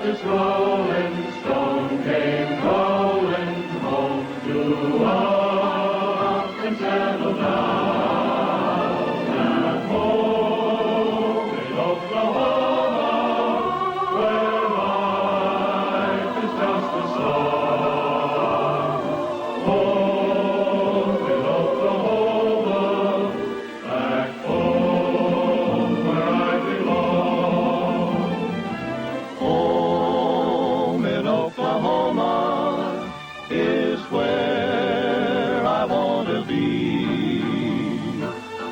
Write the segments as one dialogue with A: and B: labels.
A: this rolling stone came rolling home to up and settled down at home in Oklahoma, where life is just a song. Home in Oklahoma, back home where I belong. Home in Oklahoma is where I want to be.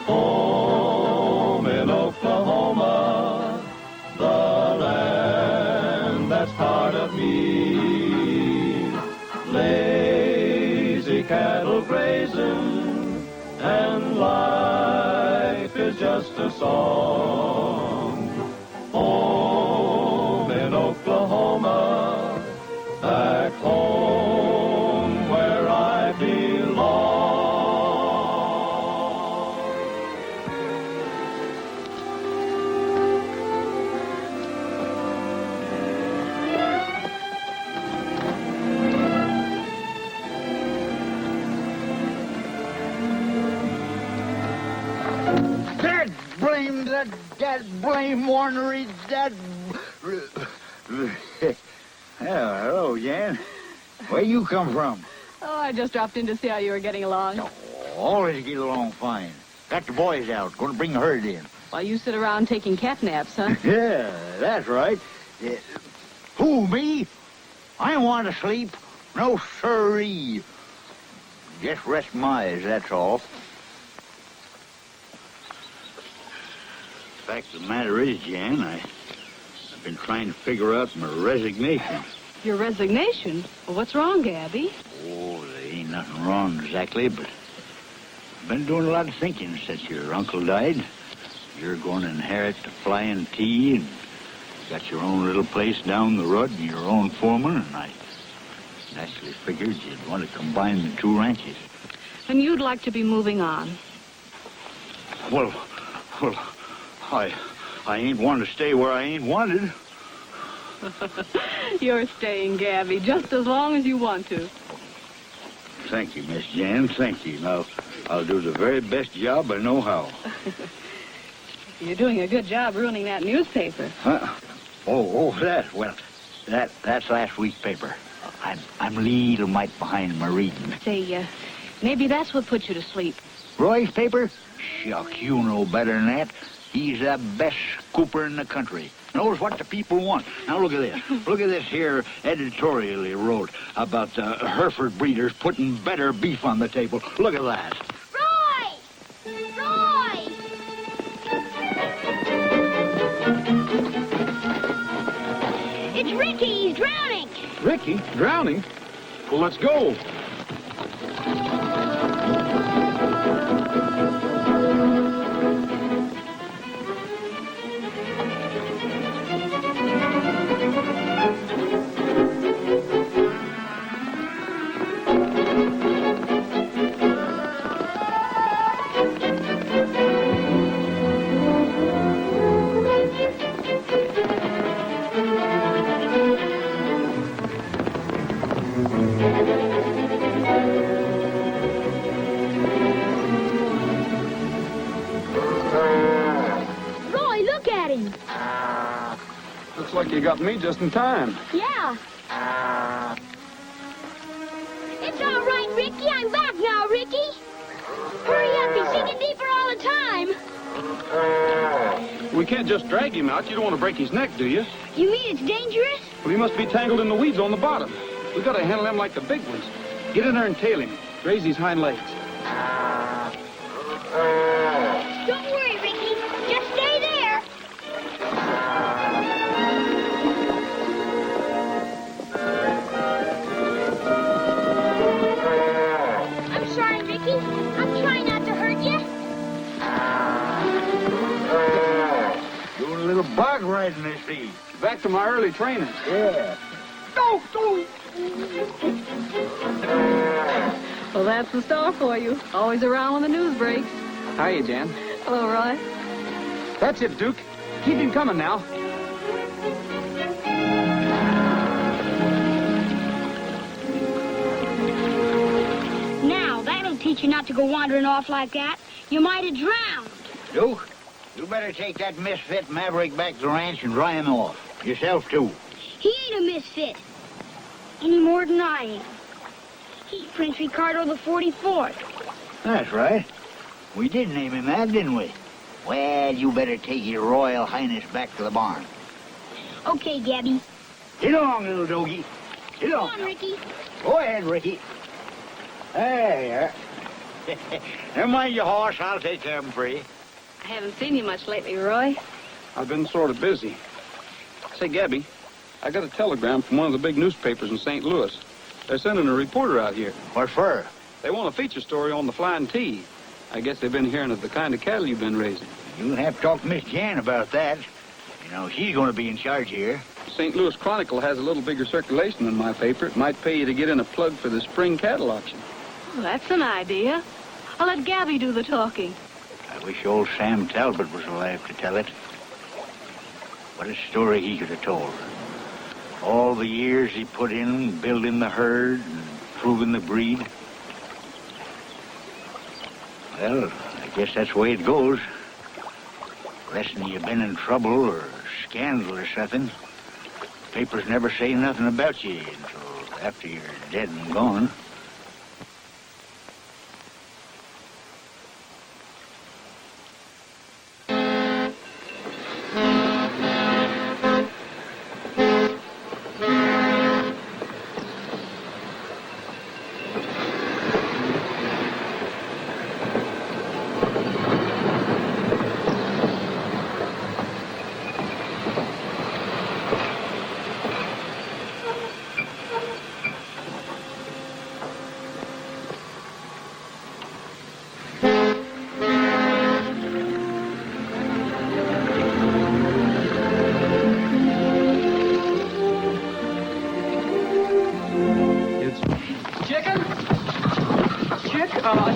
A: Home in Oklahoma, the land that's part of me. Lazy cattle grazing, and life is just a song. Home in Oklahoma, back home where I belong.
B: That blame ornery, that... hello, Jan. Where you come from?
C: Oh, I just dropped in to see how you were getting along.
B: Oh, always get along fine. Got the boys out, gonna bring the herd in.
C: While you sit around taking cat naps, huh?
B: Yeah, that's right. Who, me? I want to sleep. No siree. Just rest my eyes, that's all. The fact of the matter is, Jan, I've been trying to figure out my resignation.
C: Your resignation? Well, what's wrong, Gabby?
B: Oh, there ain't nothing wrong exactly, but I've been doing a lot of thinking since your uncle died. You're going to inherit the Flying T, and got your own little place down the road and your own foreman, and I naturally figured you'd want to combine the two ranches.
C: And you'd like to be moving on.
B: Well, I ain't want to stay where I ain't wanted.
C: You're staying, Gabby, just as long as you want to.
B: Thank you, Miss Jan, thank you. Now, I'll do the very best job I know how.
C: You're doing a good job ruining that newspaper.
B: Huh? Oh, that. Well, that's last week's paper. I'm a little mite behind my reading.
C: Say, maybe that's what put you to sleep.
B: Roy's paper? Shucks, you know better than that. He's the best scooper in the country. Knows what the people want. Now look at this. Look at this here editorial he wrote about the Hereford breeders putting better beef on the table. Look at that.
D: Roy! Roy! It's Ricky. He's drowning.
E: Ricky? Drowning? Well, let's go. Looks like you got me just in time.
D: Yeah. It's all right, Ricky. I'm back now, Ricky. Hurry up. He's sinking deeper all the time.
E: We can't just drag him out. You don't want to break his neck, do you?
D: You mean it's dangerous?
E: Well, he must be tangled in the weeds on the bottom. We got to handle him like the big ones. Get in there and tail him. Raise his hind legs.
D: Don't worry, Ricky. Just stay there. I'm sorry, Ricky. I'm trying not to hurt you.
B: Doing a little bog riding this sea.
E: Back to my early training.
B: Yeah.
C: Well, that's the star for you. Always around when the news breaks.
E: Hiya, Jan.
C: Hello, Roy.
E: That's it, Duke. Keep him coming now.
D: teach you not to go wandering off like that. You might have drowned.
B: Duke, you better take that misfit maverick back to the ranch and dry him off. Yourself, too.
D: He ain't a misfit. Any more than I am. He's Prince Ricardo the 44th.
B: That's right. We did name him that, didn't we? Well, you better take your Royal Highness back to the barn.
D: Okay, Gabby.
B: Get along, little doggy. Get
D: Come
B: along.
D: on, Ricky.
B: Go ahead, Ricky. There you are. Never mind your horse. I'll take care of him for you.
C: I haven't seen you much lately, Roy.
E: I've been sort of busy. Say, Gabby, I got a telegram from one of the big newspapers in St. Louis. They're sending a reporter out here.
B: What for?
E: They want a feature story on the Flying T. I guess they've been hearing of the kind of cattle you've been raising.
B: You'll have to talk to Miss Jan about that. You know, she's going to be in charge here.
E: St. Louis Chronicle has a little bigger circulation than my paper. It might pay you to get in a plug for the spring cattle auction.
C: Well, that's an idea. I'll let Gabby do the talking.
B: I wish old Sam Talbot was alive to tell it. What a story he could have told. All the years he put in building the herd and proving the breed. Well, I guess that's the way it goes. Less'n you've been in trouble or scandal or something, papers never say nothing about you until after you're dead and gone.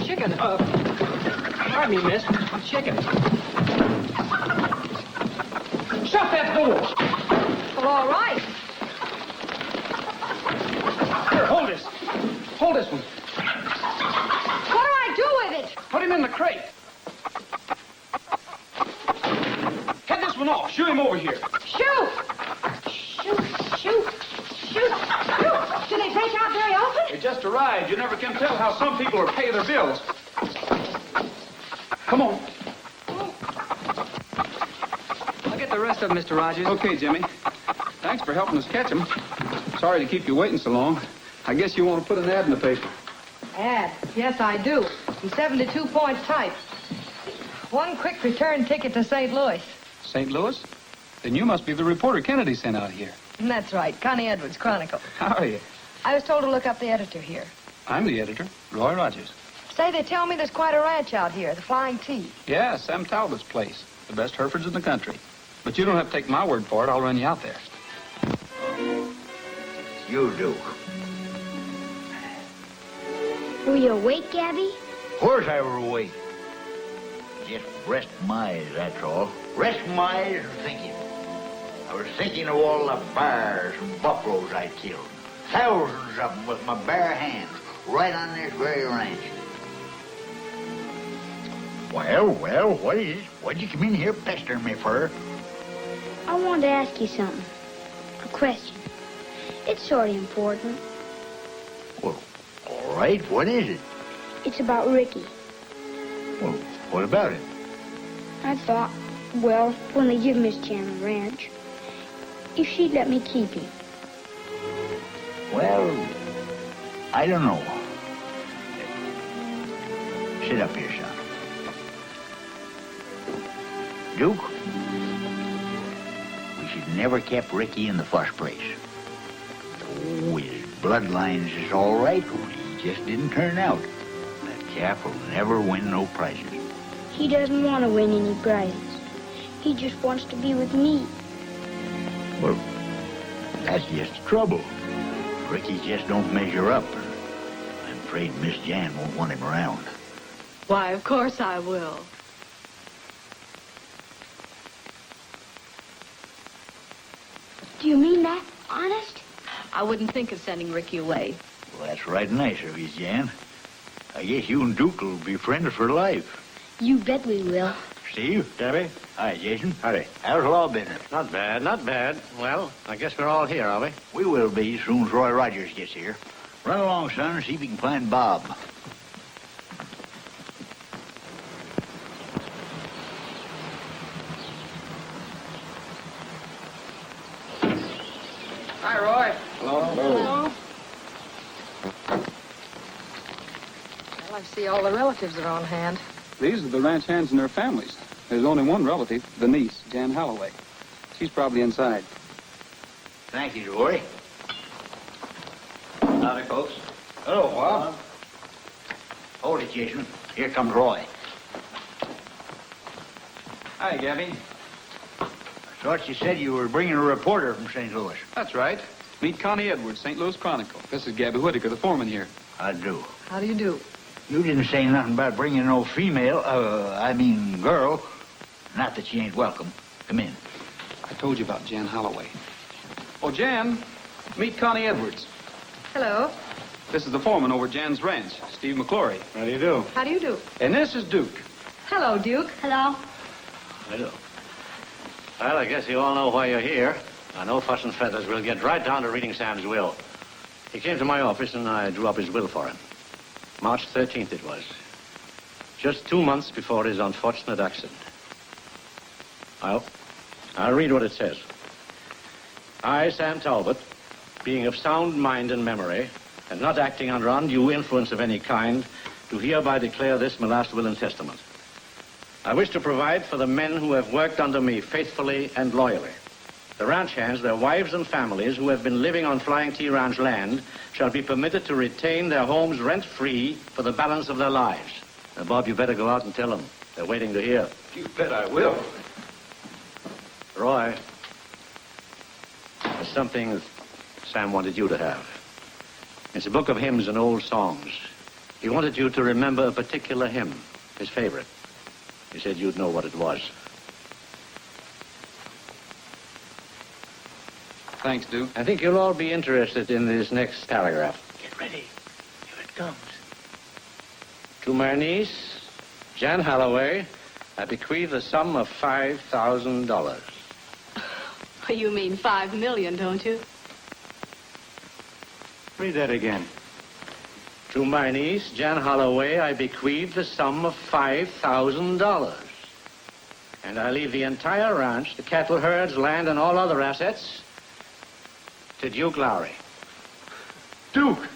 F: Chicken. Pardon me, miss. Chicken. Shut that door.
C: Well, all right.
E: Here, hold this. Hold this one.
C: What do I do with it?
E: Put him in the crate. Head this one off. Shoo him over here.
C: Shoot! Shoot, shoot, shoot, shoot! Do they break out very often?
E: They just arrived. You never can tell how some people are paying their bills. Come on.
F: I'll get the rest of them, Mr. Rogers.
E: Okay, Jimmy. Thanks for helping us catch them. Sorry to keep you waiting so long. I guess you want to put an ad in the paper.
G: Ad? Yes, I do. In 72-point type. One quick return ticket to St. Louis.
E: St. Louis? Then you must be the reporter Kennedy sent out here.
G: That's right. Connie Edwards, Chronicle.
E: How are you?
G: I was told to look up the editor here.
E: I'm the editor, Roy Rogers.
G: Say, they tell me there's quite a ranch out here, the Flying T.
E: Yeah, Sam Talbot's place. The best Herefords in the country. But you don't have to take my word for it. I'll run you out there.
B: You do.
D: Were you awake, Gabby?
B: Of course I were awake. Just rest my eyes, that's all. Rest my eyes and thinking. I was thinking of all the bears and buffaloes I killed. Thousands of them with my bare hands, right on this very ranch. Well, what is it? What'd you come in here pestering me for?
D: I wanted to ask you something. A question. It's sort of important.
B: Well, all right, what is it?
D: It's about Ricky.
B: Well, what about it?
D: I thought, well, when they give Miss Jan the ranch, if she'd let me keep him.
B: Well, I don't know. Sit up here, son. Duke, we should never kept Ricky in the first place. Oh, his bloodlines is all right. He just didn't turn out. That chap will never win no prizes.
D: He doesn't want to win any prizes. He just wants to be with me.
B: Well, that's just the trouble. Ricky just don't measure up. I'm afraid Miss Jan won't want him around.
C: Why, of course I will.
D: Do you mean that? Honest?
C: I wouldn't think of sending Ricky away.
B: Well, that's right nice of you, Jan. I guess you and Duke will be friends for life.
D: You bet we will.
B: Steve?
H: Debbie?
B: Hi, Jason.
H: Howdy.
B: How's law business?
H: Not bad, not bad. Well, I guess we're all here, are we?
B: We will be as soon as Roy Rogers gets here. Run along, son, and see if you can find Bob.
F: Hi, Roy.
G: Hello. Well, I see all the relatives are on hand.
E: These are the ranch hands and their families. There's only one relative, the niece, Jan Holloway. She's probably inside.
B: Thank you, Roy.
H: Howdy, folks.
B: Hello, Bob. Hold it, Jason. Here comes Roy.
E: Hi, Gabby.
B: I thought you said you were bringing a reporter from St. Louis.
E: That's right. Meet Connie Edwards, St. Louis Chronicle. This is Gabby Whitaker, the foreman here.
B: I do.
G: How do you do?
B: You didn't say nothing about bringing no girl. Not that she ain't welcome. Come in.
E: I told you about Jan Holloway. Oh, Jan, meet Connie Edwards.
G: Hello.
E: This is the foreman over Jan's ranch, Steve McClory.
H: How do you do?
G: How do you do?
E: And this is Duke.
G: Hello, Duke.
D: Hello.
H: Hello. Well, I guess you all know why you're here. I know fuss and feathers. We'll get right down to reading Sam's will. He came to my office and I drew up his will for him. March 13th it was. Just 2 months before his unfortunate accident. I'll read what it says. I, Sam Talbot, being of sound mind and memory, and not acting under undue influence of any kind, do hereby declare this my last will and testament. I wish to provide for the men who have worked under me faithfully and loyally. The ranch hands, their wives and families who have been living on Flying T Ranch land shall be permitted to retain their homes rent-free for the balance of their lives. Now, Bob, you better go out and tell them. They're waiting to hear.
E: You bet I will.
H: Roy, there's something Sam wanted you to have. It's a book of hymns and old songs. He wanted you to remember a particular hymn, his favorite. He said you'd know what it was.
E: Thanks, Duke.
H: I think you'll all be interested in this next paragraph.
B: Get ready. Here it comes.
H: To my niece, Jan Holloway, I bequeath the sum of $5,000.
C: You mean 5 million, don't you?
H: Read that again. To my niece, Jan Holloway, I bequeath the sum of $5,000. And I leave the entire ranch, the cattle herds, land, and all other assets to Duke Lowry.
B: Duke,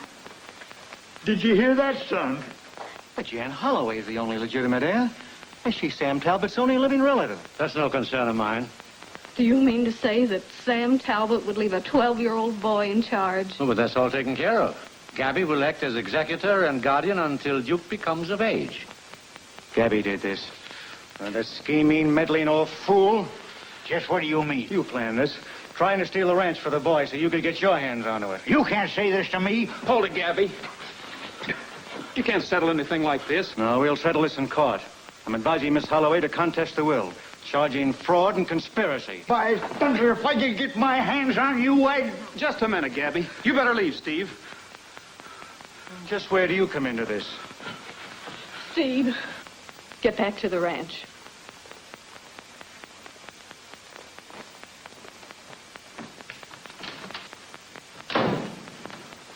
B: did you hear that, son?
F: But Jan Holloway is the only legitimate heir. And she's Sam Talbot's only living relative.
H: That's no concern of mine.
C: Do you mean to say that Sam Talbot would leave a 12-year-old boy in charge?
H: Oh, but that's all taken care of. Gabby will act as executor and guardian until Duke becomes of age.
F: Gabby did this. That scheming, meddling old fool.
B: Just what do you mean?
F: You planned this. Trying to steal the ranch for the boy so you could get your hands onto it.
B: You can't say this to me.
E: Hold it, Gabby. You can't settle anything like this.
F: No, we'll settle this in court. I'm advising Miss Holloway to contest the will, charging fraud and conspiracy.
B: By thunder, if I could get my hands on you, I'd...
E: Just a minute, Gabby. You better leave, Steve.
F: Just where do you come into this?
C: Steve, get back to the ranch.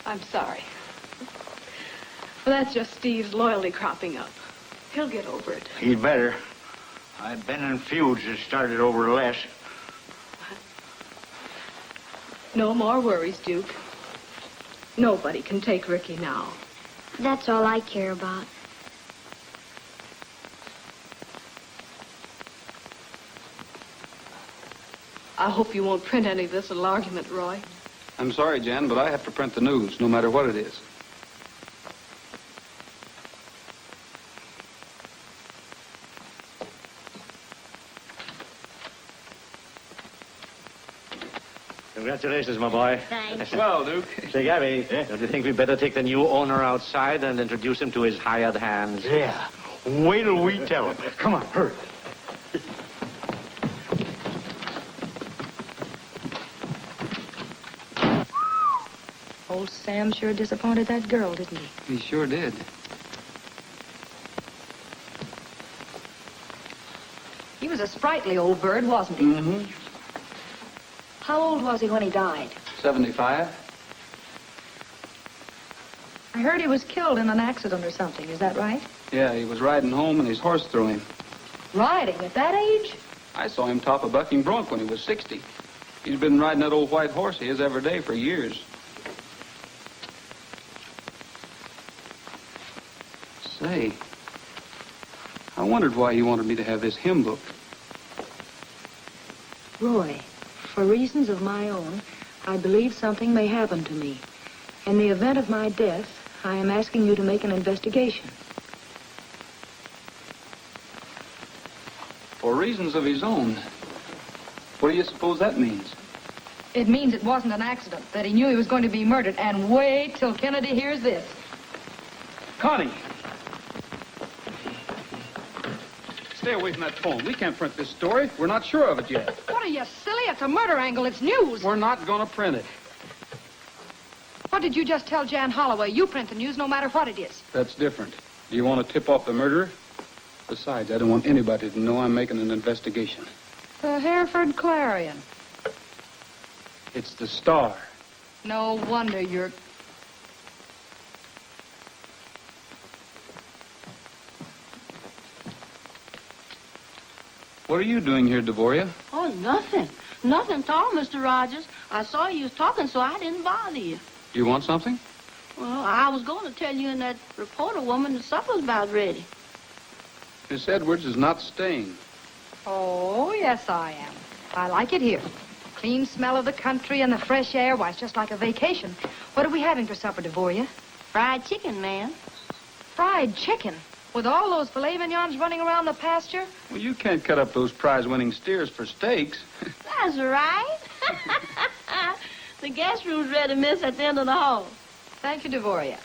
C: I'm sorry. Well, that's just Steve's loyalty cropping up. He'll get over it.
B: He'd better. I've been in feuds that started over less.
C: No more worries, Duke. Nobody can take Ricky now.
D: That's all I care about.
C: I hope you won't print any of this little argument, Roy.
E: I'm sorry, Jan, but I have to print the news, no matter what it is.
H: Congratulations, my boy.
D: Thanks.
E: Well, Duke.
H: Say, Gabby, don't you think we'd better take the new owner outside and introduce him to his hired hands?
B: Yeah. Wait till we tell him. Come on, hurry.
G: Old Sam sure disappointed that girl, didn't he?
E: He sure did.
G: was a sprightly old bird, wasn't he?
E: Mm-hmm.
G: How old was he when he died?
E: 75.
G: I heard he was killed in an accident or something. Is that right?
E: Yeah, he was riding home and his horse threw him.
G: Riding at that age?
E: I saw him top a bucking bronc when he was 60. He's been riding that old white horse of his every day for years. Say, I wondered why he wanted me to have this hymn book.
G: Roy, for reasons of my own, I believe something may happen to me. In the event of my death, I am asking you to make an investigation.
E: For reasons of his own. What do you suppose that means?
G: It means it wasn't an accident, that he knew he was going to be murdered, and wait till Kennedy hears this.
E: Connie! Stay away from that phone. We can't print this story. We're not sure of it yet.
G: What are you, silly? It's a murder angle. It's news.
E: We're not going to print it.
G: What did you just tell Jan Holloway? You print the news no matter what it is.
E: That's different. Do you want to tip off the murderer? Besides, I don't want anybody to know I'm making an investigation.
G: The Hereford Clarion.
E: It's the Star.
G: No wonder you're...
E: What are you doing here, Devoria?
I: Oh, nothing. Nothing at all, Mr. Rogers. I saw you was talking, so I didn't bother you.
E: You want something?
I: Well, I was going to tell you and that reporter woman that supper's about ready.
E: Miss Edwards is not staying.
G: Oh, yes, I am. I like it here. Clean smell of the country and the fresh air. Why, it's just like a vacation. What are we having for supper, Devoria?
I: Fried chicken, ma'am.
G: Fried chicken? With all those filet mignons running around the pasture?
E: Well, you can't cut up those prize-winning steers for steaks.
I: That's right. The guest room's ready, miss, at the end of the hall.
G: Thank you, Devoria.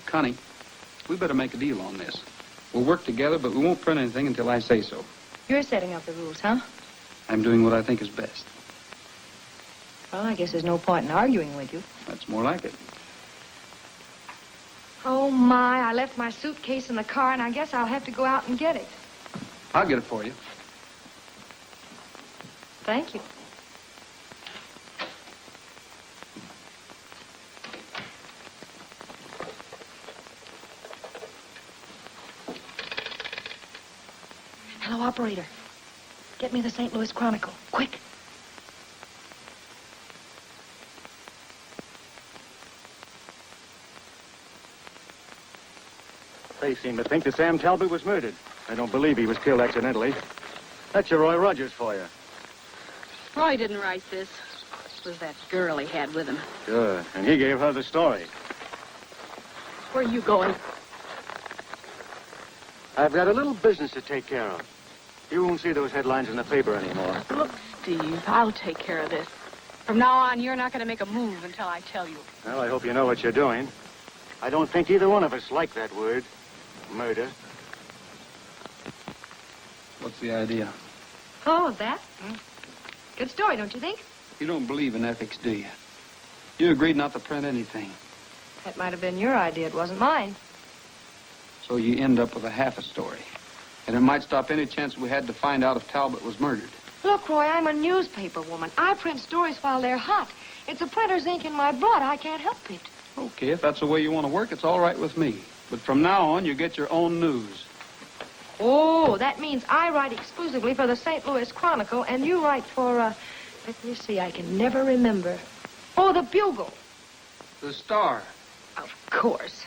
E: Connie, we better make a deal on this. We'll work together, but we won't print anything until I say so.
G: You're setting up the rules, huh?
E: I'm doing what I think is best.
G: Well, I guess there's no point in arguing with you.
E: That's more like it.
G: Oh, my, I left my suitcase in the car, and I guess I'll have to go out and get it.
E: I'll get it for you.
G: Thank you. Hello, operator. Get me the St. Louis Chronicle. Quick.
F: They seem to think that Sam Talbot was murdered. I don't believe he was killed accidentally. That's your Roy Rogers for you.
C: Roy didn't write this. It was that girl he had with him.
F: Sure, and he gave her the story.
C: Where are you going?
F: I've got a little business to take care of. You won't see those headlines in the paper anymore.
C: Look, Steve, I'll take care of this. From now on, you're not going to make a move until I tell you.
F: Well, I hope you know what you're doing. I don't think either one of us like that word. Murder.
E: What's the idea?
G: Oh, that? Good story, don't you think?
E: You don't believe in ethics, do you? You agreed not to print anything.
G: That might have been your idea. It wasn't mine.
E: So you end up with a half a story. And it might stop any chance we had to find out if Talbot was murdered.
G: Look, Roy, I'm a newspaper woman. I print stories while they're hot. It's a printer's ink in my blood. I can't help it.
E: Okay, if that's the way you want to work, it's all right with me. But from now on, you get your own news.
G: Oh, that means I write exclusively for the St. Louis Chronicle, and you write for, let me see, I can never remember. Oh, the Bugle.
E: The Star.
G: Of course.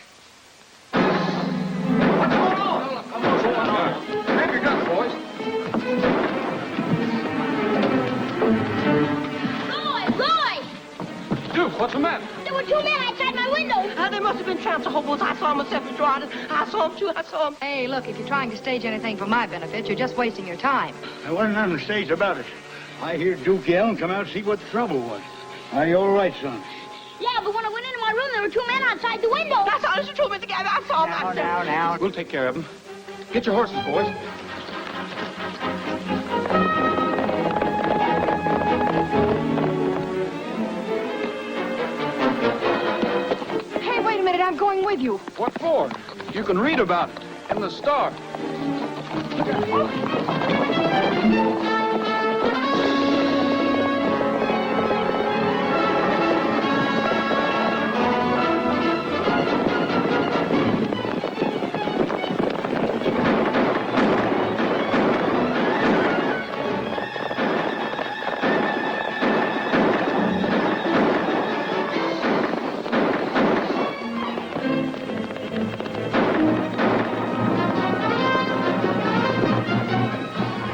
E: Grab your guns, boys.
I: Roy!
E: Duke, what's the matter?
I: There were two men outside my window. They must have been tramps or hobos. I saw them myself, Mr. Rogers. I saw them, too. I saw them.
G: Hey, look, if you're trying to stage anything for my benefit, you're just wasting your time.
B: I wasn't on the stage about it. I hear Duke yell and come out to see what the trouble was. Are you all right, son?
D: Yeah, but when I went into my room, there were two men outside the window.
I: That's honest, you told me, Mr. Gabby. I saw them.
B: Now.
E: We'll take care of them. Get your horses, boys.
G: Hey, wait a minute, I'm going with you.
E: What for? You can read about it in the Star.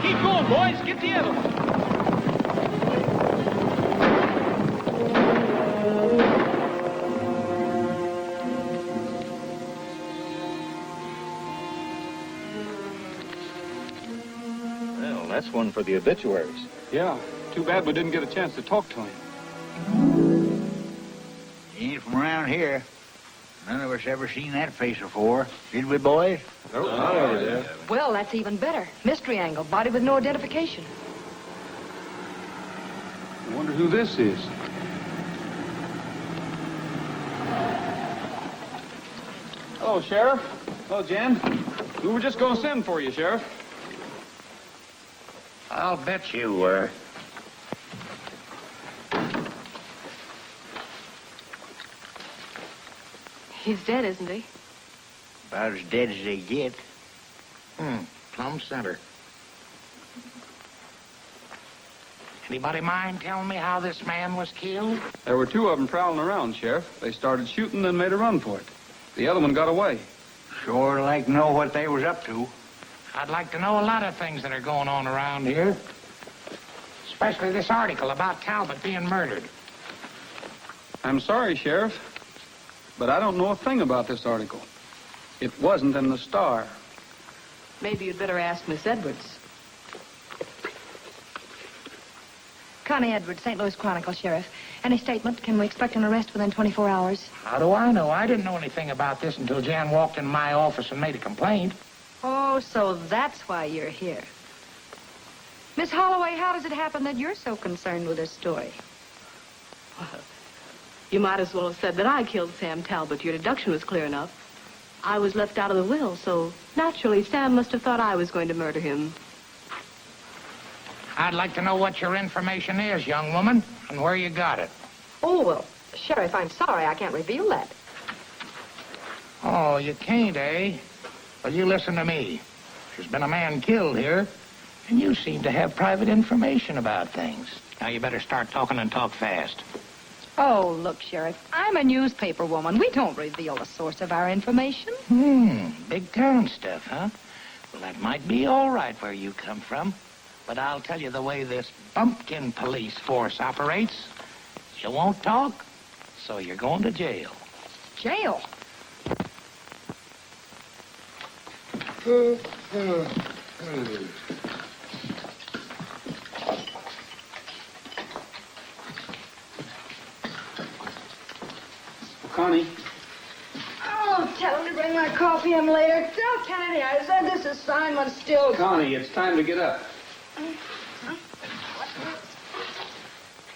E: Keep going, boys. Get the other one.
F: Well, that's one for the obituaries.
E: Yeah. Too bad we didn't get a chance to talk to him.
B: He ain't from around here. None of us ever seen that face before. Did we, boys?
F: Nope, I never did.
G: Well, that's even better. Mystery angle, body with no identification.
E: I wonder who this is. Hello, Sheriff. Hello, Jan. We were just going to send for you, Sheriff.
H: I'll bet you were.
C: He's dead, isn't he?
B: About as dead as they get.
J: Plumb center. Anybody mind telling me how this man was killed?
E: There were two of them prowling around, Sheriff. They started shooting, then made a run for it. The other one got away.
B: Sure like to know what they was up to.
J: I'd like to know a lot of things that are going on around here. Especially this article about Talbot being murdered.
E: I'm sorry, Sheriff, but I don't know a thing about this article. It wasn't in the Star.
C: Maybe you'd better ask Miss Edwards.
G: Connie Edwards, St. Louis Chronicle, Sheriff. Any statement? Can we expect an arrest within 24 hours?
J: How do I know? I didn't know anything about this until Jan walked in my office and made a complaint.
G: Oh, so that's why you're here. Miss Holloway, how does it happen that you're so concerned with this story?
C: Well, you might as well have said that I killed Sam Talbot. Your deduction was clear enough. I was left out of the will, so naturally Sam must have thought I was going to murder him.
J: I'd like to know what your information is, young woman, and where you got it.
G: Oh, well, Sheriff, I'm sorry I can't reveal that.
J: Oh, you can't, eh? Well, you listen to me. There's been a man killed here, and you seem to have private information about things. Now, you better start talking and talk fast.
G: Oh, look, Sheriff, I'm a newspaper woman. We don't reveal the source of our information.
J: Big town stuff, huh? Well, that might be all right where you come from. But I'll tell you the way this bumpkin police force operates. You won't talk, so you're going to jail.
G: Jail?
E: Connie.
D: Oh, tell him to bring my coffee in later. Tell Kennedy I said this assignment's still...
E: Connie, it's time to get up.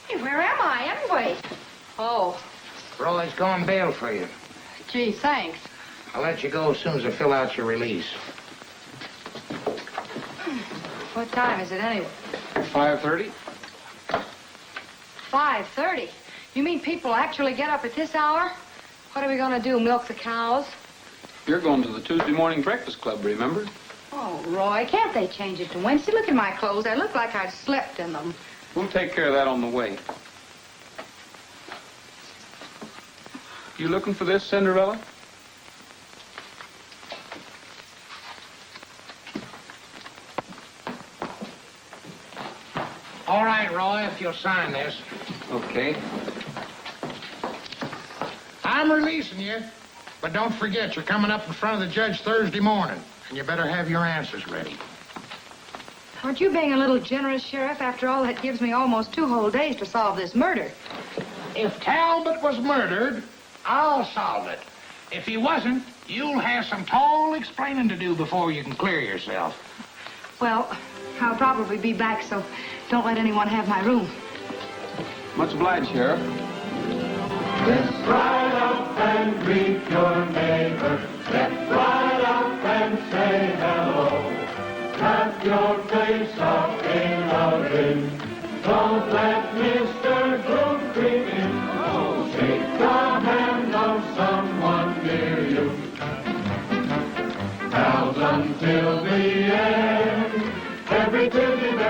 G: Hey, where am I, anyway? Oh,
J: Roy's gone bail for you.
G: gee, thanks.
J: I'll let you go as soon as I fill out your release.
G: What time is it, anyway?
E: 5:30.
G: 5:30. You mean people actually get up at this hour? What are we going to do, milk the cows?
E: You're going to the Tuesday morning breakfast club, remember?
G: Oh, Roy, can't they change it to Wednesday? Look at my clothes. I look like I've slept in them.
E: We'll take care of that on the way. You looking for this, Cinderella?
J: All right, Roy, if you'll sign this.
E: Okay.
J: I'm releasing you, but don't forget you're coming up in front of the judge Thursday morning, and you better have your answers ready.
G: Aren't you being a little generous, Sheriff? After all, that gives me almost 2 whole days to solve this murder.
J: If Talbot was murdered, I'll solve it. If he wasn't, you'll have some tall explaining to do before you can clear yourself.
G: Well, I'll probably be back, so don't let anyone have my room.
E: Much obliged, Sheriff.
A: Let's ride up and greet your neighbor. Let's ride up and say hello.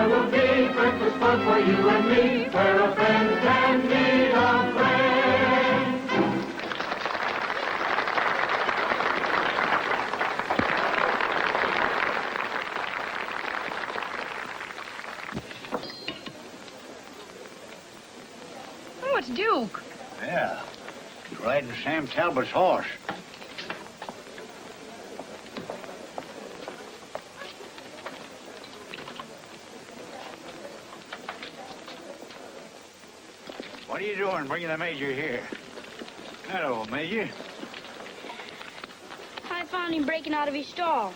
A: There will be breakfast fun for you and me, where a friend can meet a friend.
G: Oh, it's Duke.
B: Yeah. He's riding Sam Talbot's horse. What are you doing bringing the Major here? Hello, Major.
D: I found him breaking out of his stall.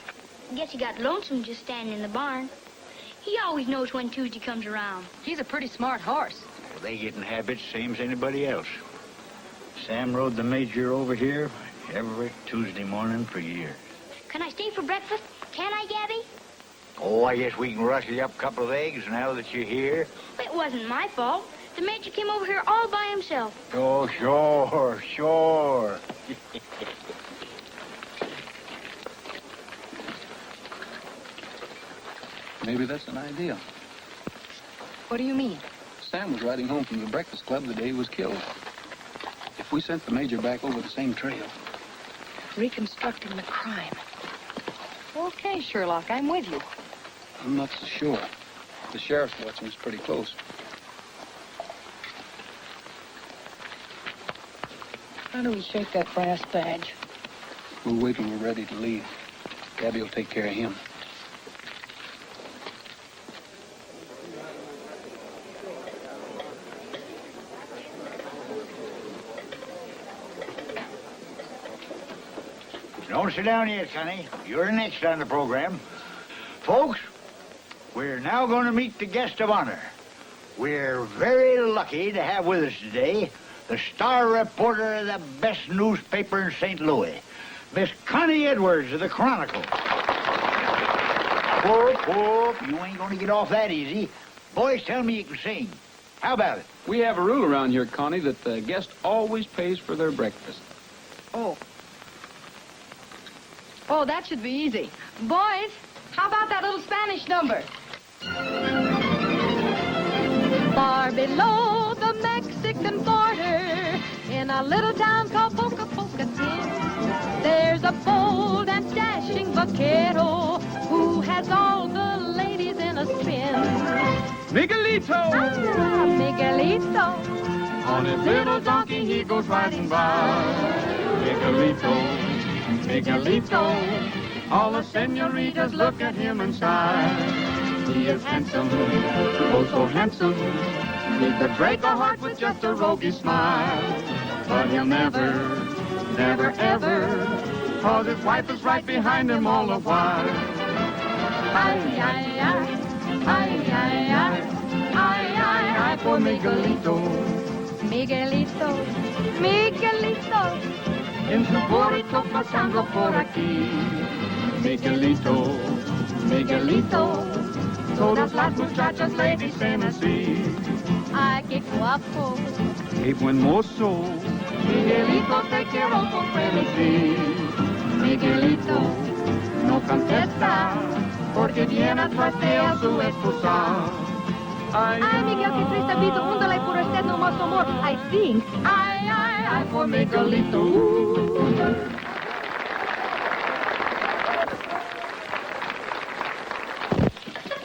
D: Guess he got lonesome just standing in the barn. He always knows when Tuesday comes around.
G: He's a pretty smart horse.
B: Well, they get in habits same as anybody else. Sam rode the Major over here every Tuesday morning for years.
D: Can I stay for breakfast? Can I, Gabby?
B: Oh, I guess we can rustle you up a couple of eggs now that you're here.
D: It wasn't my fault. The Major came over here all by himself.
B: Oh, sure, sure.
E: Maybe that's an idea.
G: What do you mean?
E: Sam was riding home from the Breakfast Club the day he was killed. If we sent the Major back over the same trail.
G: Reconstructing the crime. Okay, Sherlock, I'm with you.
E: I'm not so sure. The sheriff's watching us pretty close.
G: How do we shake that brass badge?
E: We'll wait till we're ready to leave. Gabby will take care of him.
B: Don't sit down yet, Sonny. You're next on the program. Folks, we're now going to meet the guest of honor. We're very lucky to have with us today the star reporter of the best newspaper in St. Louis, Miss Connie Edwards of the Chronicle. Whoop, whoop. You ain't going to get off that easy. Boys tell me you can sing. How about it?
E: We have a rule around here, Connie, that the guest always pays for their breakfast.
G: Oh. Oh, that should be easy. Boys, how about that little Spanish number? Far below the Mexican border, in a little town called Pocatello, there's a bold and dashing vaquero who has all the ladies in a spin.
E: Miguelito!
G: Ah, Miguelito.
A: On his little donkey he goes riding by. Miguelito, Miguelito, all the senoritas look at him and sigh. He is handsome, oh so handsome. He could break a heart with just a roguish smile. But he'll never, never, ever, cause his wife is right behind him all the while. Ay, ay, ay, ay, ay, ay, ay, ay, ay, for Miguelito.
G: Miguelito, Miguelito.
A: En su burrito pasando por aquí. Miguelito, Miguelito, todas las muchachas le dicen así.
G: Ay, qué guapo.
E: Qué buen mozo.
A: Miguelito, te quiero con frenesí. Miguelito, no contesta, porque viene atrás de él su esposa.
G: Ay, Miguel, qué triste vida, úndale por usted no más amor, I think.
A: Ay, ay, ay, por Miguelito.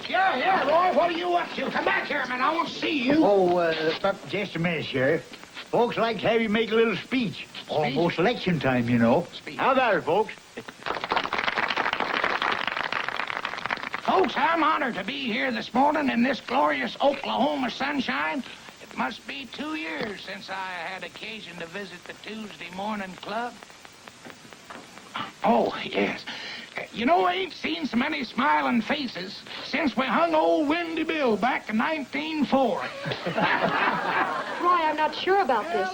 J: Here, Roy, what are you up to? Come back here, man. I want to see you.
B: Oh, just a minute, Sheriff. Folks like to have you make a little speech. Almost election time, you know. How about it, folks?
J: Folks, I'm honored to be here this morning in this glorious Oklahoma sunshine. It must be 2 years since I had occasion to visit the Tuesday morning club. Oh, yes. You know, I ain't seen so many smiling faces since we hung old Windy Bill back in 1904.
C: Roy, I'm not sure about this.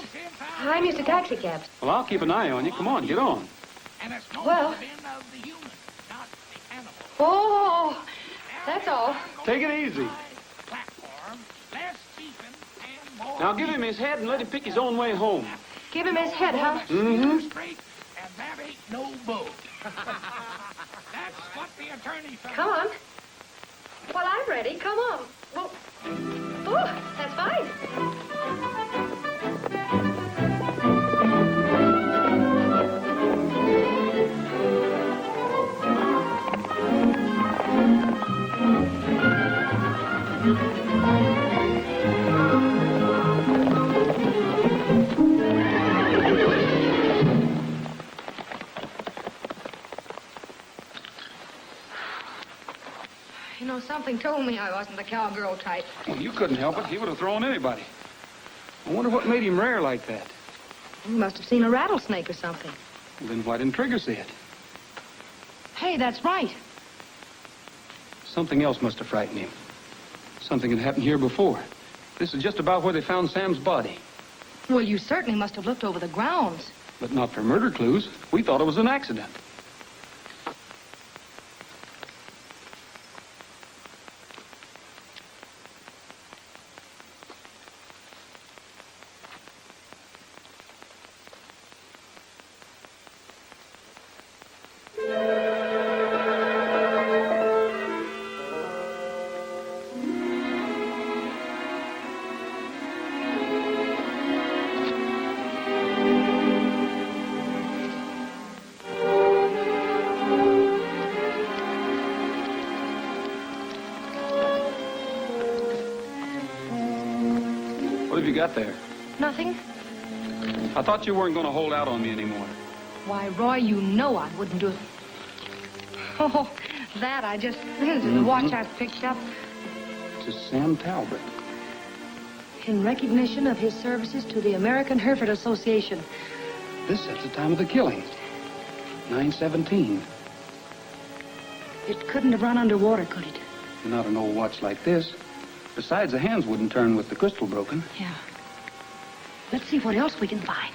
C: I'm used to taxi cabs.
E: Well, I'll keep an eye on you. Come on, get on.
J: And it's no
C: Well.
J: been of the human, not the animal.
C: Oh, that's all.
E: Take it easy.
J: Platform, less beeping and more.
E: Now give him his head and let him pick his own way home.
C: Give him his head, huh?
E: Mm-hmm.
J: Straight, and that ain't no bull. That's what the attorney found.
C: Come on. Well, I'm ready. Come on. Well, oh, that's fine.
G: You know, something told me I wasn't the cowgirl type.
E: Well, you couldn't help it. He would have thrown anybody. I wonder what made him rare like that.
G: You must have seen a rattlesnake or something.
E: Well, then why didn't Trigger see it?
G: Hey, that's right.
E: Something else must have frightened him. Something had happened here before. This is just about where they found Sam's body.
G: Well, you certainly must have looked over the grounds.
E: But not for murder clues. We thought it was an accident. What have you got there?
G: Nothing?
E: I thought you weren't going to hold out on me anymore.
G: Why, Roy, you know I wouldn't do it. Oh, that I just... This is the watch I picked up
E: To Sam Talbot.
G: in recognition of his services to the American Hereford Association.
E: This sets the time of the killing. 9:17.
G: It couldn't have run underwater, could it?
E: Not an old watch like this. Besides, the hands wouldn't turn with the crystal broken.
G: Yeah. Let's see what else we can find.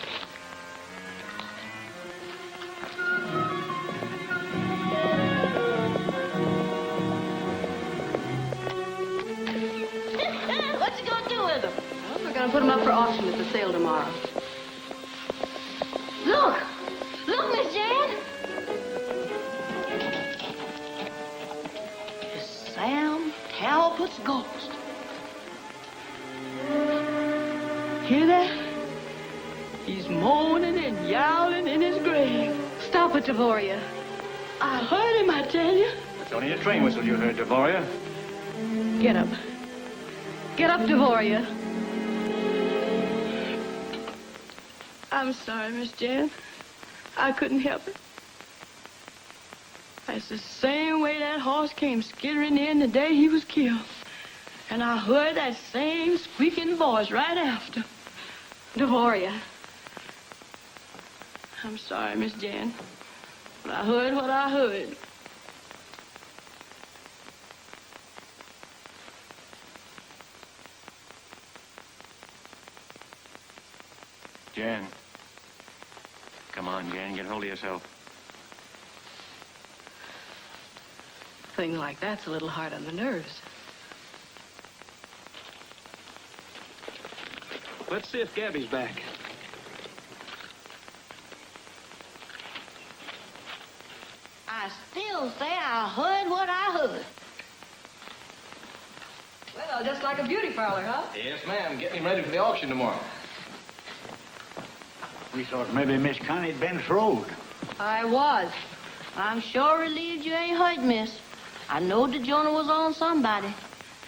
I: What you gonna do with them?
C: Well, we're going to put them up for auction at the sale tomorrow.
D: Look! Look, Miss Jan!
I: It's Sam Talbot's ghost. Hear that? He's moaning and yowling in his grave.
C: Stop it, Devoria.
I: I heard him, I tell you.
H: It's only a train whistle you heard, Devoria.
C: Get up. Get up, Devoria.
I: I'm sorry, Miss Jan. I couldn't help it. That's the same way that horse came skittering in the day he was killed. And I heard that same squeaking voice right after.
C: Devoria.
I: I'm sorry, Miss Jan. But I heard what I heard.
F: Jan. Come on, Jan. Get hold of yourself.
C: A thing like that's a little hard on the nerves.
E: Let's see if Gabby's back.
I: I still say I heard what I heard.
C: Well, just like a beauty parlor, huh?
F: Yes, ma'am. Get me ready for the auction tomorrow.
B: We thought maybe Miss Connie'd been throwed.
C: I was.
I: I'm sure relieved you ain't hurt, miss. I know the Jonah was on somebody.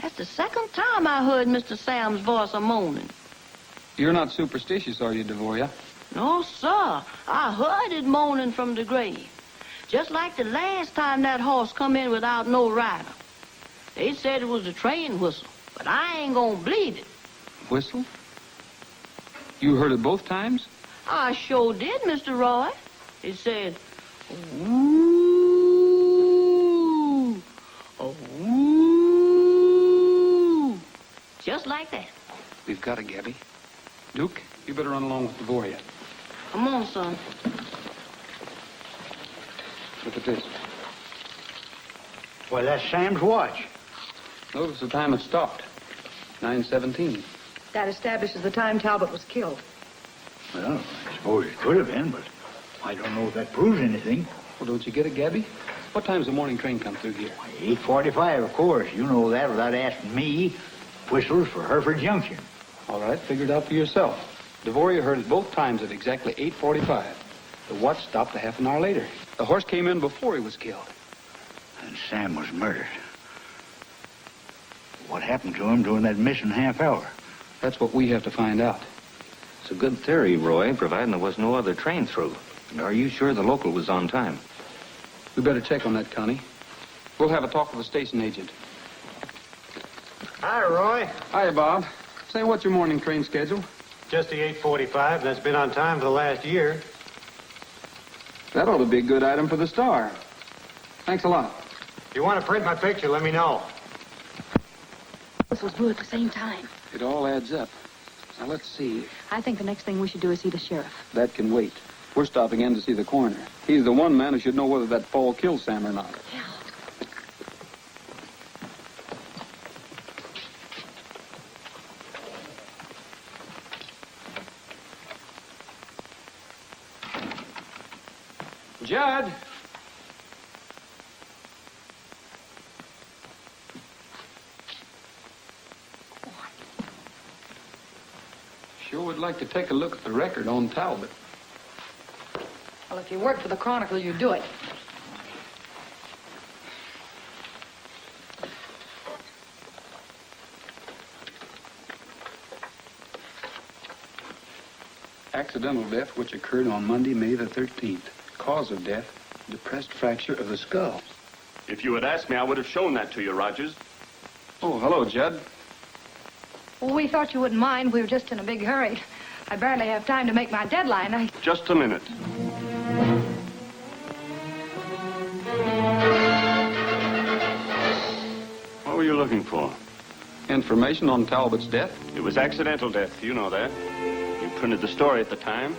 I: That's the second time I heard Mr. Sam's voice a-moaning.
E: You're not superstitious, are you, Devoria?
I: No, sir. I heard it moaning from the grave. Just like the last time that horse come in without no rider. They said it was a train whistle, but I ain't gonna believe it.
E: Whistle? You heard it both times?
I: I sure did, Mr. Roy. It said, ooh, ooh, just like that.
E: We've got it, Gabby. Duke, you better run along with Devoria.
I: Come on, son.
E: Look at this.
B: Why, that's Sam's watch.
E: Notice the time it stopped. 9:17.
G: That establishes the time Talbot was killed.
B: Well, I suppose it could have been, but I don't know if that proves anything.
E: Well, don't you get it, Gabby? What time's the morning train come through here?
B: 8:45, of course. You know that without asking me. Whistles for Hereford Junction.
E: All right, figure it out for yourself. Devoria heard it both times at exactly 8:45. The watch stopped a half an hour later. The horse came in before he was killed.
B: And Sam was murdered. What happened to him during that missing half hour?
E: That's what we have to find out.
K: It's a good theory, Roy, providing there was no other train through. And are you sure the local was on time?
E: We better check on that, Connie. We'll have a talk with the station agent.
F: Hi, Roy.
E: Hiya, Bob. Say, what's your morning train schedule?
F: Just the 8:45. That's been on time for the last year.
E: That ought to be a good item for the Star. Thanks a lot.
F: If you want to print my picture, let me know.
L: This was due at the same time.
E: It all adds up. Now, let's see.
L: I think the next thing we should do is see the sheriff.
E: That can wait. We're stopping in to see the coroner. He's the one man who should know whether that fall killed Sam or not.
L: Yeah.
E: Judd! Sure would like to take a look at the record on Talbot.
M: Well, if you work for the Chronicle, you do it.
E: Accidental death which occurred on Monday, May the 13th. Cause of death, depressed fracture of the skull.
N: If you had asked me, I would have shown that to you, Rogers.
E: Oh, hello, Judd.
M: Well, we thought you wouldn't mind. We were just in a big hurry. I barely have time to make my deadline.
N: Just a minute. What were you looking for?
E: Information on Talbot's death?
N: It was accidental death. You know that. You printed the story at the time.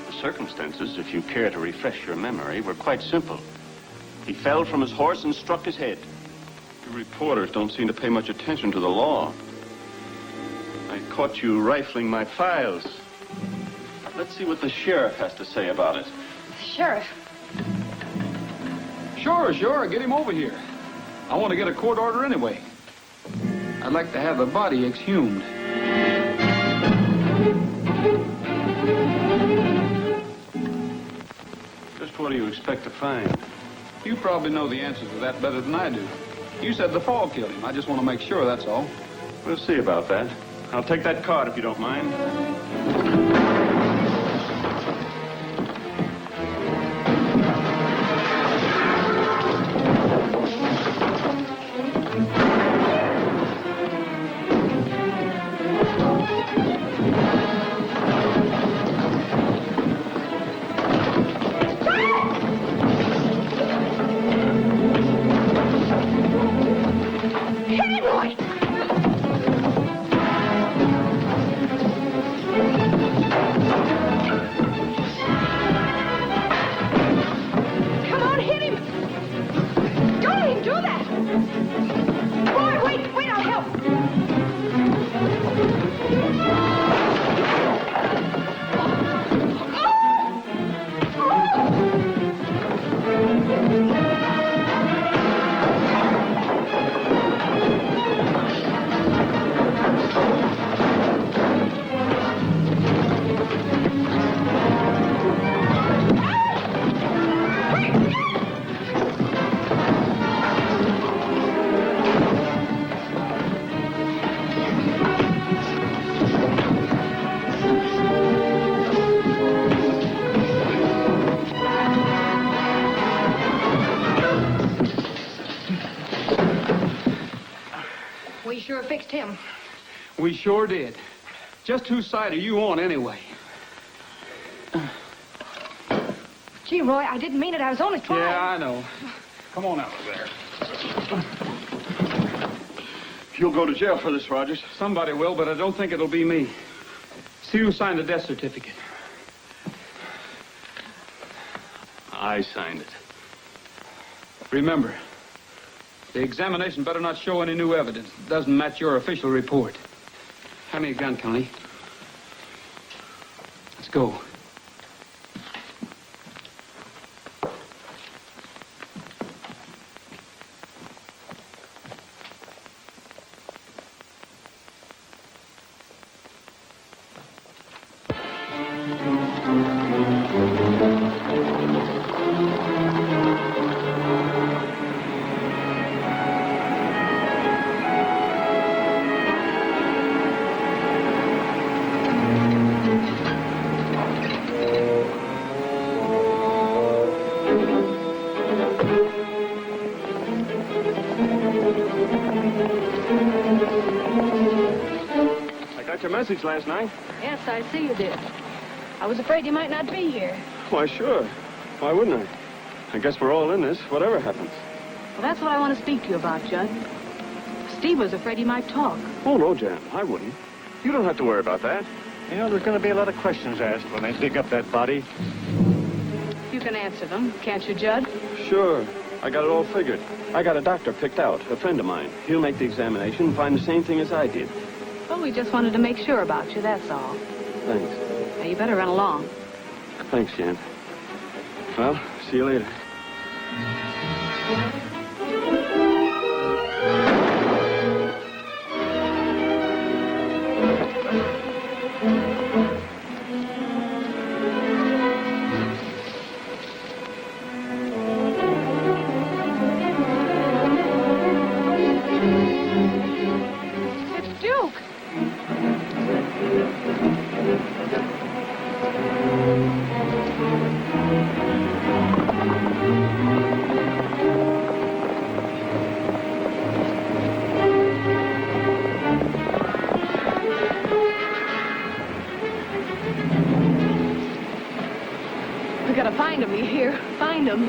N: The circumstances, if you care to refresh your memory, were quite simple. He fell from his horse and struck his head.
E: You reporters don't seem to pay much attention to the law.
N: I caught you rifling my files. Let's see what the sheriff has to say about it.
M: Sheriff.
E: Sure. Get him over here. I want to get a court order anyway. I'd like to have the body exhumed.
N: Just what do you expect to find?
E: You probably know the answers to that better than I do. You said the fall killed him. I just want to make sure, that's all.
N: We'll see about that. I'll take that card if you don't mind.
M: Fixed him.
E: We sure did. Just whose side are you on anyway?
M: Gee, Roy, I didn't mean it. I was only trying.
E: Yeah, I know. Come on out of there.
N: You'll go to jail for this, Rogers.
E: Somebody will, but I don't think it'll be me. See who signed the death certificate.
N: I signed it.
E: Remember, the examination better not show any new evidence that doesn't match your official report. Hand me a gun, Connie. Let's go. message last night.
C: Yes, I see you did. I was afraid you might not be here.
E: Why, sure. Why wouldn't I? I guess we're all in this, whatever happens.
C: Well, that's what I want to speak to you about, Judd. Steve was afraid he might talk.
E: Oh, no, Jan, I wouldn't. You don't have to worry about that.
F: You know, there's going to be a lot of questions asked when they dig up that body.
C: You can answer them, can't you, Judd?
E: Sure. I got it all figured. I got a doctor picked out, a friend of mine. He'll make the examination and find the same thing as I did.
C: Well, we just wanted to make sure about you, that's all.
E: Thanks.
C: Now, you better run along.
E: Thanks, Jan. Well, see you later.
C: It's Duke. We gotta find him, you hear? Find him.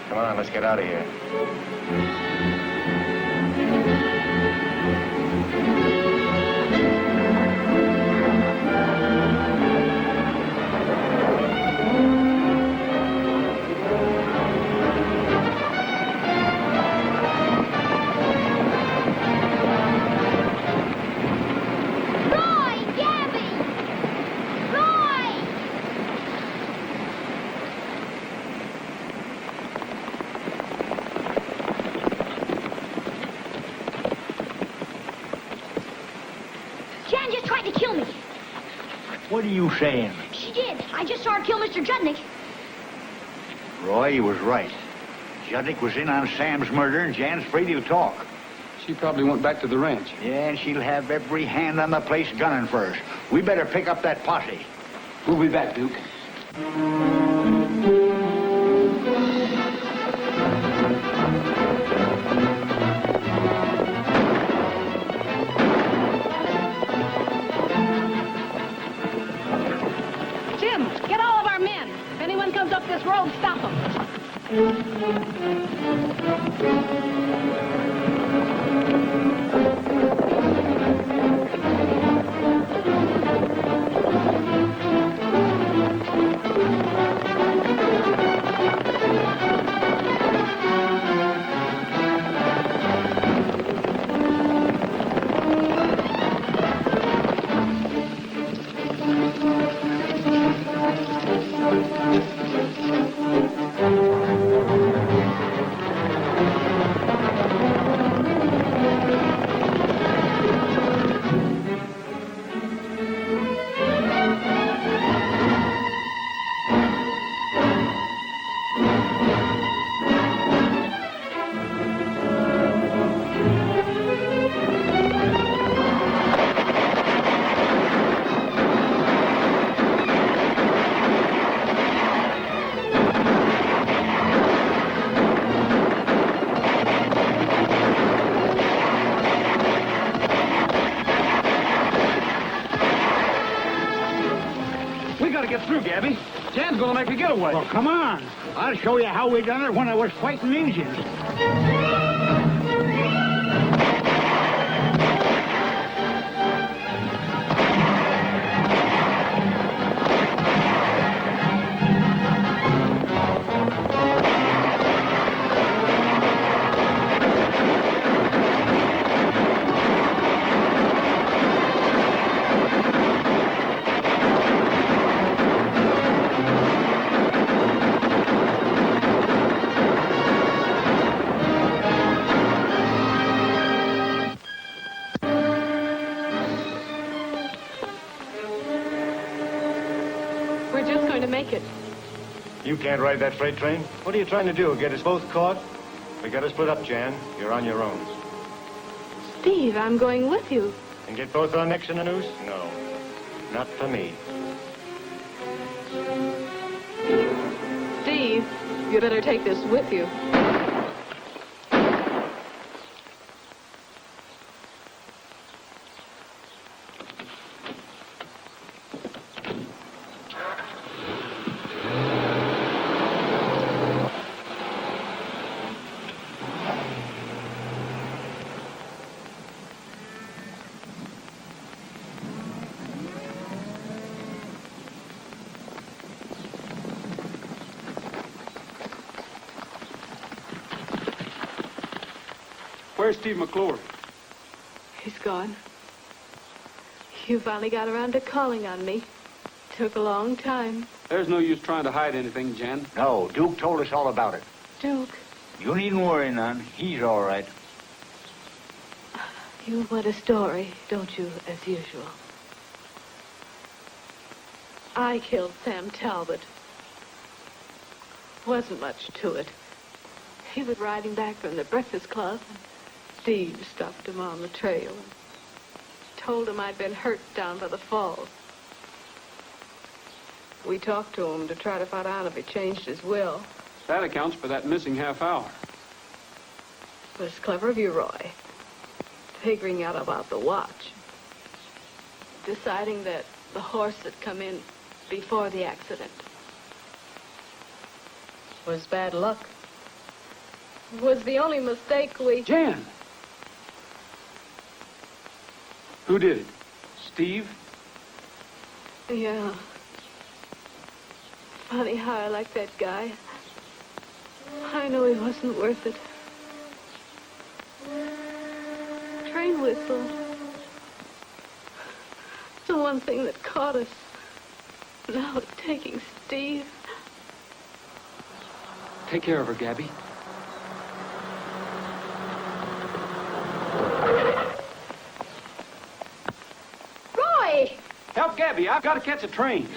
F: Come on, let's get out of here.
D: Roy! Gabby! Roy! Jan just tried to kill me.
B: What are you saying?
D: She did. I just saw her kill Mr. Judnick.
B: Roy was right. Judnick was in on Sam's murder, and Jan's afraid he'll talk.
E: She probably went back to the ranch.
B: Yeah, and she'll have every hand on the place gunning for us. We better pick up that posse.
E: We'll be back, Duke.
C: Jim, get all of our men. If anyone comes up this road, stop them.
E: Get through, Gabby. Jan's gonna make a getaway.
B: Well, come on. I'll show you how we done it when I was fighting Indians.
C: were just going to make it.
F: You can't ride that freight train. What are you trying to do, get us both caught? We gotta split up, Jan. You're on your own.
C: Steve, I'm going with you.
F: And get both our necks in the noose? No, not for me.
C: Steve, you better take this with you.
E: Where's Steve McClure?
C: He's gone. You finally got around to calling on me. Took a long time.
E: There's no use trying to hide anything, Jen.
B: No, Duke told us all about it.
C: Duke,
B: You needn't worry none. He's all right.
C: you want a story, don't you, as usual? I killed Sam Talbot. Wasn't much to it. He was riding back from the Breakfast Club, and Steve stopped him on the trail and told him I'd been hurt down by the falls. We talked to him to try to find out if he changed his will.
E: That accounts for that missing half hour.
C: It was clever of you, Roy, figuring out about the watch. Deciding that the horse had come in before the accident was bad luck. Was the only mistake we...
E: Jan! Who did it? Steve?
C: Yeah. Funny how I like that guy. I know he wasn't worth it. Train whistle. The one thing that caught us. Now it's taking Steve.
E: Take care of her, Gabby.
M: Roy!
E: Help Gabby. I've got to catch a train.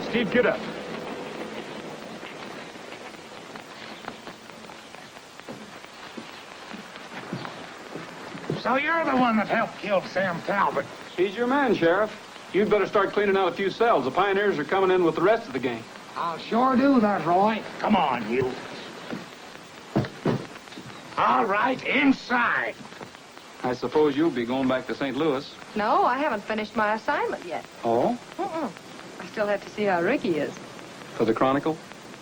F: Steve, get up.
J: So you're the one that helped kill Sam Talbot.
E: He's your man, Sheriff. You'd better start cleaning out a few cells. The pioneers are coming in with the rest of the gang.
J: I'll sure do that, Roy. Come on, you. All right, inside.
E: I suppose you'll be going back to St. Louis.
M: No, I haven't finished my assignment yet.
E: Oh?
M: I still have to see how Ricky is.
E: For the Chronicle?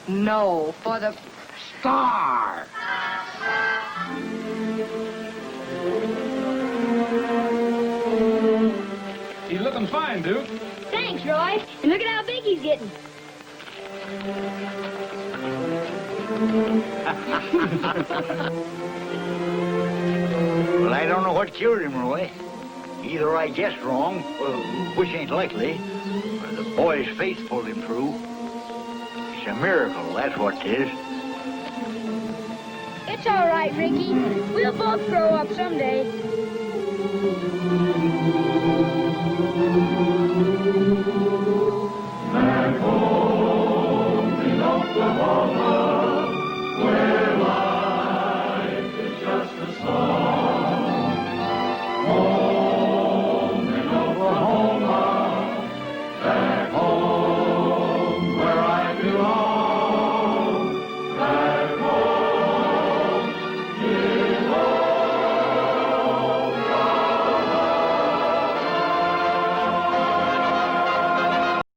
M: No, for the...
J: Star.
E: He's looking fine, Duke.
D: Thanks, Roy. And look at how big he's getting.
B: what killed him, Roy. Either I guessed wrong, which ain't likely, or the boy's faith pulled him through. It's a miracle, that's what it is.
D: It's all right, Ricky. We'll both grow up someday.
A: Back home in Oklahoma.